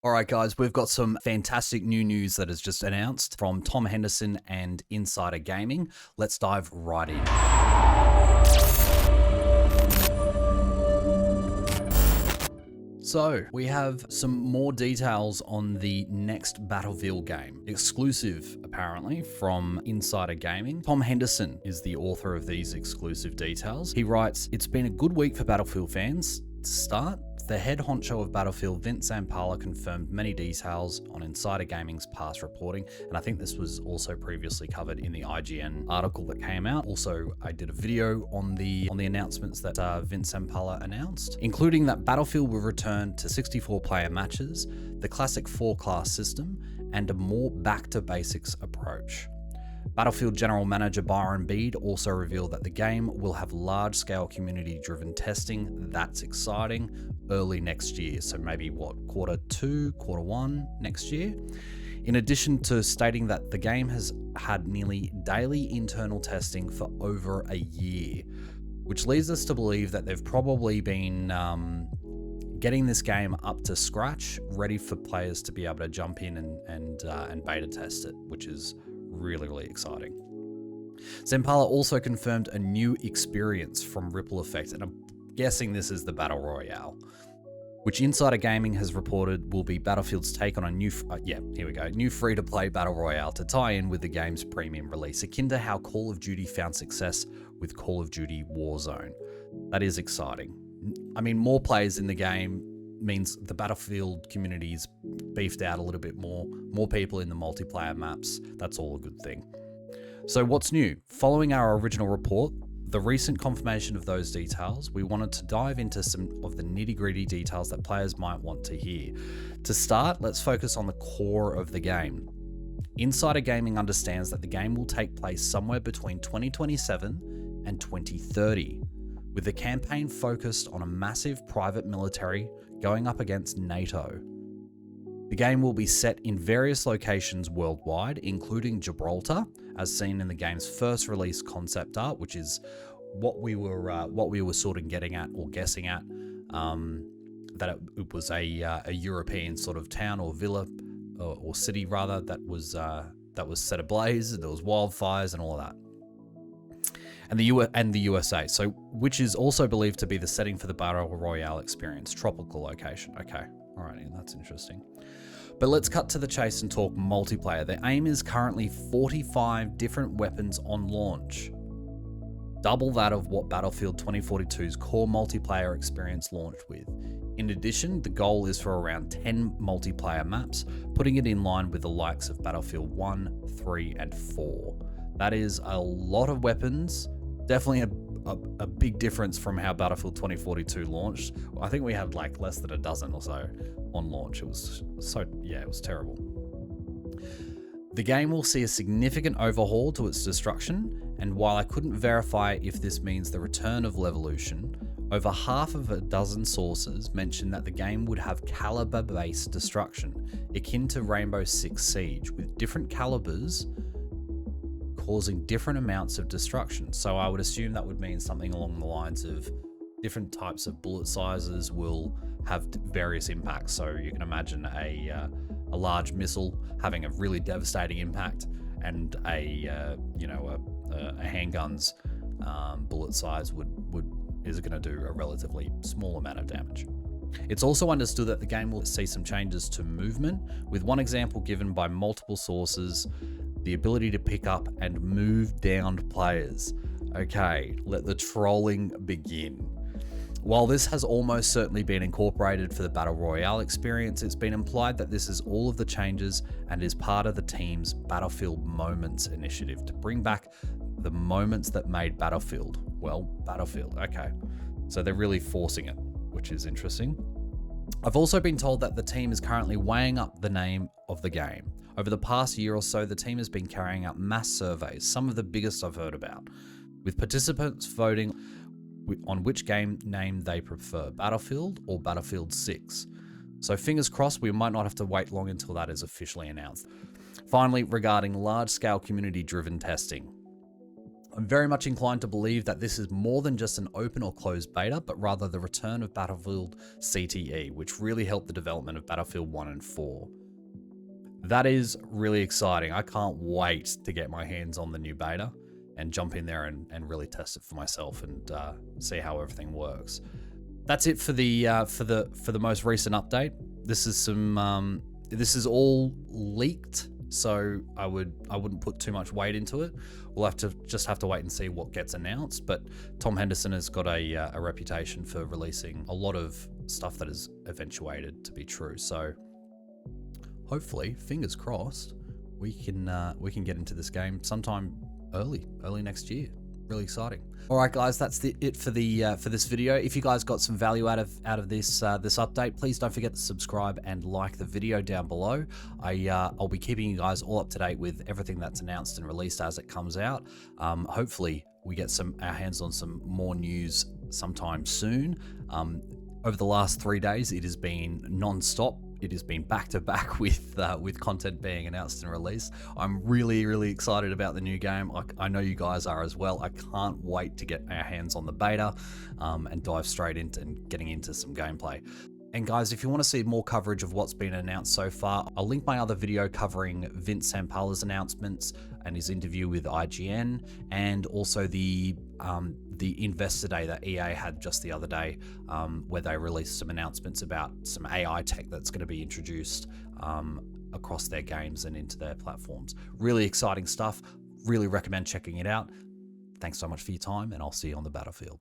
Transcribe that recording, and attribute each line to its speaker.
Speaker 1: All right, guys, we've got some fantastic new news that is just announced from Tom Henderson and Insider Gaming. Let's dive right in. So, we have some more details on the next Battlefield game, exclusive apparently from Insider Gaming. Tom Henderson is the author of these exclusive details. He writes, "It's been a good week for Battlefield fans. To start, the head honcho of Battlefield, Vince Zampella, confirmed many details on Insider Gaming's past reporting, and I think this was also previously covered in the IGN article that came out. Also, I did a video on the announcements that Vince Zampella announced, including that Battlefield will return to 64-player matches, the classic 4-class system, and a more back-to-basics approach." Battlefield General Manager Byron Bede also revealed that the game will have large-scale community-driven testing. That's exciting. Early next year, so maybe quarter 2, quarter 1 next year. In addition to stating that the game has had nearly daily internal testing for over a year, which leads us to believe that they've probably been getting this game up to scratch, ready for players to be able to jump in and beta test it, which is really exciting. Zampella also confirmed a new experience from Ripple Effect, and I'm guessing this is the Battle Royale, which Insider Gaming has reported will be Battlefield's take on a new free-to-play Battle Royale to tie in with the game's premium release, akin to how Call of Duty found success with Call of Duty Warzone. That is exciting. I mean, more players in the game means the Battlefield community's beefed out a little bit more people in the multiplayer maps. That's all a good thing. So what's new? Following our original report, the recent confirmation of those details, we wanted to dive into some of the nitty-gritty details that players might want to hear. To start, let's focus on the core of the game. Insider Gaming understands that the game will take place somewhere between 2027 and 2030, with the campaign focused on a massive private military going up against NATO. The game will be set in various locations worldwide, including Gibraltar, as seen in the game's first release concept art, which is what we were sort of getting at or guessing at, that it was a European sort of town or villa or city rather that was set ablaze. There was wildfires and all of that. And the USA, so which is also believed to be the setting for the Battle Royale experience, tropical location. Okay, all right, that's interesting. But let's cut to the chase and talk multiplayer. The aim is currently 45 different weapons on launch, double that of what Battlefield 2042's core multiplayer experience launched with. In addition, the goal is for around 10 multiplayer maps, putting it in line with the likes of Battlefield 1, 3, and 4. That is a lot of weapons. Definitely a big difference from how Battlefield 2042 launched. I think we had like less than a dozen or so on launch. It was terrible. The game will see a significant overhaul to its destruction, and while I couldn't verify if this means the return of Levolution, over half of a dozen sources mentioned that the game would have caliber-based destruction, akin to Rainbow Six Siege, with different calibers causing different amounts of destruction. So I would assume that would mean something along the lines of different types of bullet sizes will have various impacts. So you can imagine a large missile having a really devastating impact, and a handgun's bullet size is going to do a relatively small amount of damage. It's also understood that the game will see some changes to movement, with one example given by multiple sources: the ability to pick up and move downed players. Okay, let the trolling begin. While this has almost certainly been incorporated for the Battle Royale experience, it's been implied that this is all of the changes and is part of the team's Battlefield Moments initiative to bring back the moments that made Battlefield. Well, Battlefield, okay. So they're really forcing it, which is interesting. I've also been told that the team is currently weighing up the name of the game. Over the past year or so, the team has been carrying out mass surveys, some of the biggest I've heard about, with participants voting on which game name they prefer, Battlefield or Battlefield 6. So fingers crossed, we might not have to wait long until that is officially announced. Finally, regarding large-scale community-driven testing. I'm very much inclined to believe that this is more than just an open or closed beta, but rather the return of Battlefield CTE, which really helped the development of Battlefield 1 and 4. That is really exciting. I can't wait to get my hands on the new beta and jump in there and really test it for myself and see how everything works. That's it for the most recent update. This is some this is all leaked, so I wouldn't put too much weight into it. We'll have to wait and see what gets announced. But Tom Henderson has got a reputation for releasing a lot of stuff that is eventuated to be true. So hopefully, fingers crossed, we can get into this game sometime early next year. Really exciting. All right, guys, that's it for this video. If you guys got some value out of this update, please don't forget to subscribe and like the video down below. I'll be keeping you guys all up to date with everything that's announced and released as it comes out. Hopefully, we get our hands on some more news sometime soon. Over the last 3 days, it has been non-stop. It has been back to back with content being announced and released. I'm really excited about the new game. I know you guys are as well. I can't wait to get our hands on the beta and dive straight into getting into some gameplay. And guys, if you want to see more coverage of what's been announced so far, I'll link my other video covering Vince Sampala's announcements and his interview with IGN, and also the Investor Day that EA had just the other day, where they released some announcements about some AI tech that's going to be introduced across their games and into their platforms. Really exciting stuff. Really recommend checking it out. Thanks so much for your time, and I'll see you on the battlefield.